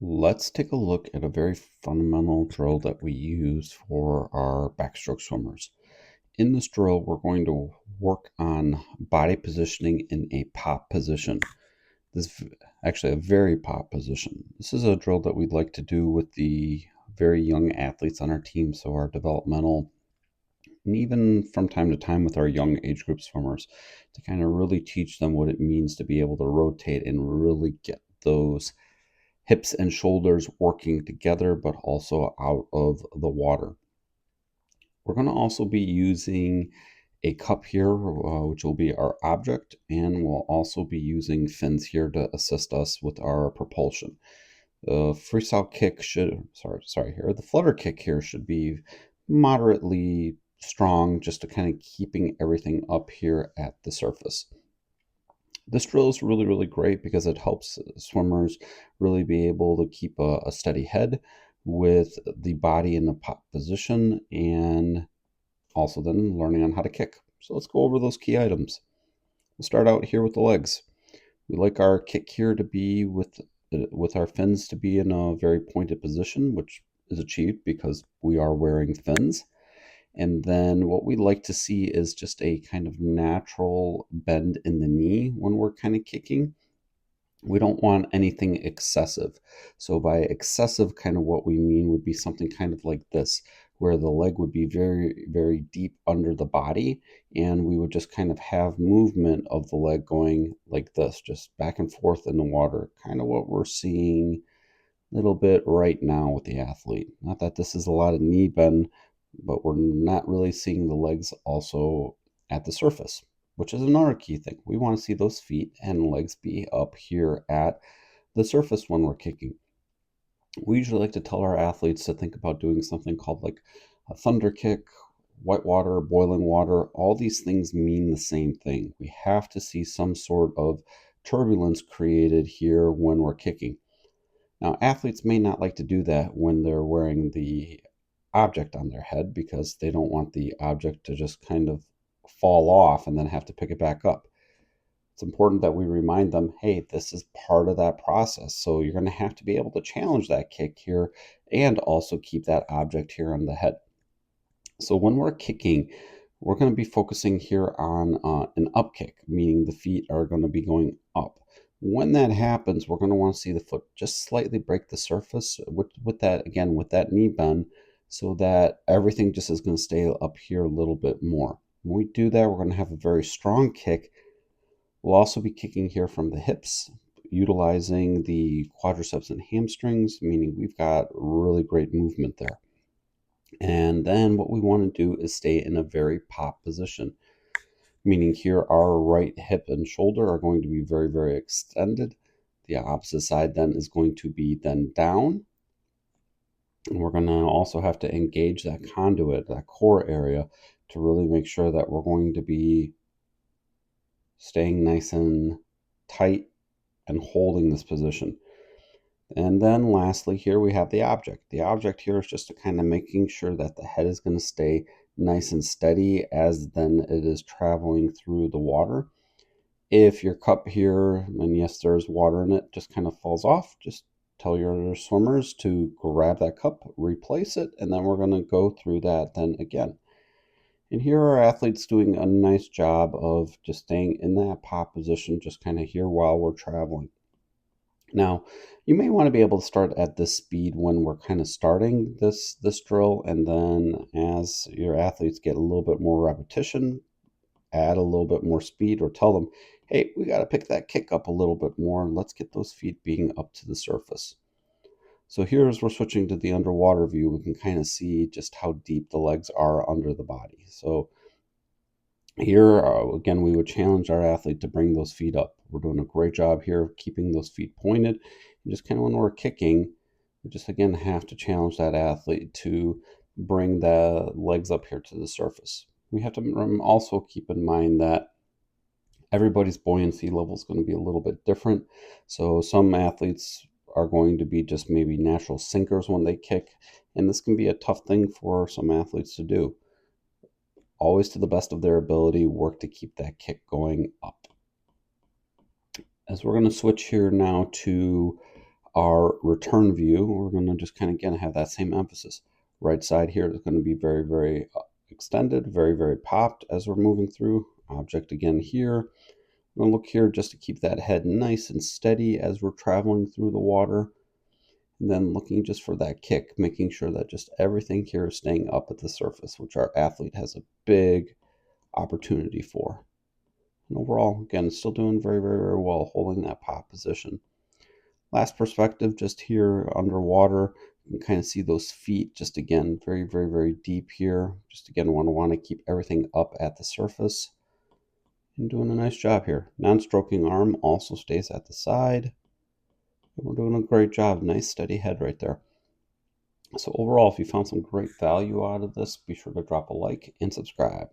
Let's take a look at a very fundamental drill that we use for our backstroke swimmers. In this drill, we're going to work on body positioning in a pop position. This is actually a very pop position. This is a drill that we'd like to do with the very young athletes on our team, so our developmental, and even from time to time with our young age group swimmers, to kind of really teach them what it means to be able to rotate and really get those hips and shoulders working together, but also out of the water. We're going to also be using a cup here, which will be our object, and we'll also be using fins here to assist us with our propulsion. The freestyle kick the flutter kick here should be moderately strong, just to kind of keeping everything up here at the surface. This drill is really, really great because it helps swimmers really be able to keep a steady head with the body in the pop position and also then learning on how to kick. So let's go over those key items. We'll start out here with the legs. We like our kick here to be with our fins to be in a very pointed position, which is achieved because we are wearing fins. And then what we like to see is just a kind of natural bend in the knee when we're kind of kicking. We don't want anything excessive. So by excessive, kind of what we mean would be something kind of like this, where the leg would be very, very deep under the body, and we would just kind of have movement of the leg going like this, just back and forth in the water, kind of what we're seeing a little bit right now with the athlete. Not that this is a lot of knee bend, but we're not really seeing the legs also at the surface, which is another key thing. We want to see those feet and legs be up here at the surface when we're kicking. We usually like to tell our athletes to think about doing something called like a thunder kick, white water, boiling water. All these things mean the same thing. We have to see some sort of turbulence created here when we're kicking. Now, athletes may not like to do that when they're wearing the object on their head because they don't want the object to just kind of fall off and then have to pick it back up. It's important that we remind them, hey, this is part of that process. So you're going to have to be able to challenge that kick here and also keep that object here on the head. So when we're kicking, we're going to be focusing here on an up kick, meaning the feet are going to be going up. When that happens, we're going to want to see the foot just slightly break the surface with that, again, with that knee bend, so that everything just is going to stay up here a little bit more. When we do that, we're going to have a very strong kick. We'll also be kicking here from the hips, utilizing the quadriceps and hamstrings, meaning we've got really great movement there. And then what we want to do is stay in a very pop position, meaning here our right hip and shoulder are going to be very, very extended. The opposite side then is going to be then down. And we're going to also have to engage that conduit, that core area, to really make sure that we're going to be staying nice and tight and holding this position. And then lastly, here we have the object. The object here is just to kind of making sure that the head is going to stay nice and steady as then it is traveling through the water. If your cup here, and yes, there's water in it, just kind of falls off, just tell your swimmers to grab that cup, replace it, and then we're going to go through that then again. And here are athletes doing a nice job of just staying in that pop position, just kind of here while we're traveling. Now, you may want to be able to start at this speed when we're kind of starting this drill, and then as your athletes get a little bit more repetition, add a little bit more speed, or tell them, hey, we got to pick that kick up a little bit more. Let's get those feet being up to the surface. So here, as we're switching to the underwater view, we can kind of see just how deep the legs are under the body. So here, again, we would challenge our athlete to bring those feet up. We're doing a great job here of keeping those feet pointed. And just kind of when we're kicking, we just, again, have to challenge that athlete to bring the legs up here to the surface. We have to also keep in mind that everybody's buoyancy level is going to be a little bit different. So some athletes are going to be just maybe natural sinkers when they kick, and this can be a tough thing for some athletes to do. Always, to the best of their ability, work to keep that kick going up. As we're going to switch here now to our return view, we're going to just kind of, again, have that same emphasis. Right side here is going to be very, very extended, very, very popped as we're moving through. Object again here. I'm going to look here just to keep that head nice and steady as we're traveling through the water. And then looking just for that kick, making sure that just everything here is staying up at the surface, which our athlete has a big opportunity for. And overall, again, still doing very, very, very well, holding that pop position. Last perspective, just here underwater, you can kind of see those feet, just again, very, very, very deep here. Just again, want to keep everything up at the surface. And doing a nice job here. Non-stroking arm also stays at the side. And we're doing a great job. Nice steady head right there. So overall, if you found some great value out of this, be sure to drop a like and subscribe.